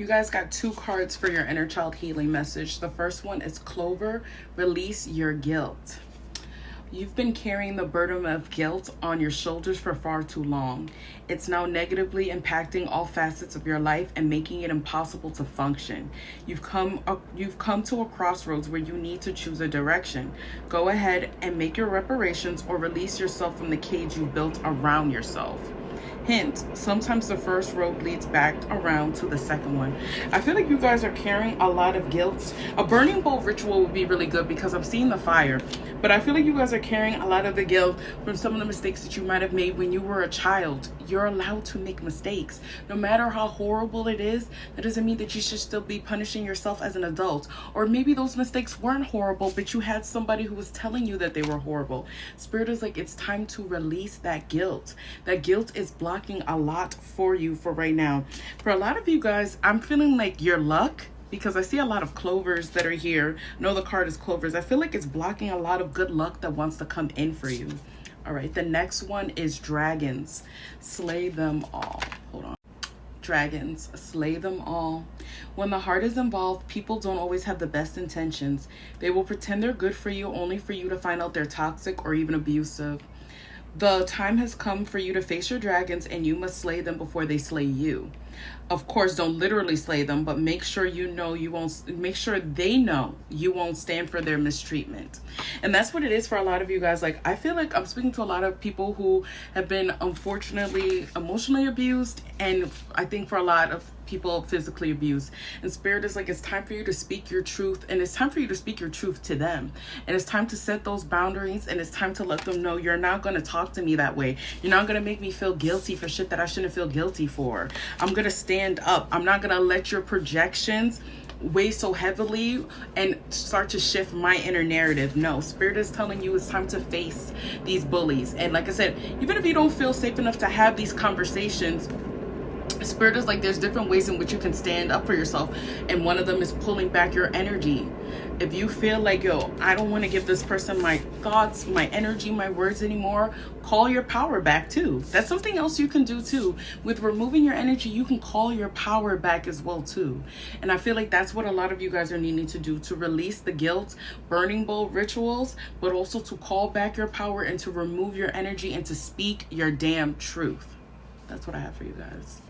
guys got 2 cards for your inner child healing message. The first one is Clover, release your guilt. You've been carrying the burden of guilt on your shoulders for far too long. It's now negatively impacting all facets of your life and making it impossible to function. You've come to a crossroads where you need to choose a direction. Go ahead and make your reparations or release yourself from the cage you built around yourself. Hint, sometimes the first road leads back around to the second one. I feel like you guys are carrying a lot of guilt. A burning bowl ritual would be really good because I'm seeing the fire. But I feel like you guys are carrying a lot of the guilt from some of the mistakes that you might have made when you were a child. You're allowed to make mistakes. No matter how horrible it is, that doesn't mean that you should still be punishing yourself as an adult. Or maybe those mistakes weren't horrible, but you had somebody who was telling you that they were horrible. Spirit is like, it's time to release that guilt. That guilt is blocking a lot for you for right now. For a lot of you guys, I'm feeling like your luck, because I see a lot of clovers that are here. No, the card is clovers. I feel like it's blocking a lot of good luck that wants to come in for you. All right, the next one is dragons. Slay them all. Hold on. Dragons, slay them all. When the heart is involved, people don't always have the best intentions. They will pretend they're good for you only for you to find out they're toxic or even abusive. The time has come for you to face your dragons, and you must slay them before they slay you. Of course, don't literally slay them, but make sure they know you won't stand for their mistreatment. And that's what it is for a lot of you guys. Like, I feel like I'm speaking to a lot of people who have been unfortunately emotionally abused, and I think for a lot of people physically abused. And Spirit is like, it's time for you to speak your truth, and it's time for you to speak your truth to them. And it's time to set those boundaries, and it's time to let them know, you're not going to talk to me that way. You're not going to make me feel guilty for shit that I shouldn't feel guilty for. I'm going to stand up. I'm not going to let your projections weigh so heavily and start to shift my inner narrative. No, Spirit is telling you it's time to face these bullies. And like I said, even if you don't feel safe enough to have these conversations, Spirit is like, there's different ways in which you can stand up for yourself, and one of them is pulling back your energy. If you feel like, yo, I don't want to give this person my thoughts, my energy, my words anymore, call your power back too. That's something else you can do too. With removing your energy, you can call your power back as well too. And I feel like that's what a lot of you guys are needing to do, to release the guilt, burning bowl rituals, but also to call back your power and to remove your energy and to speak your damn truth. That's what I have for you guys.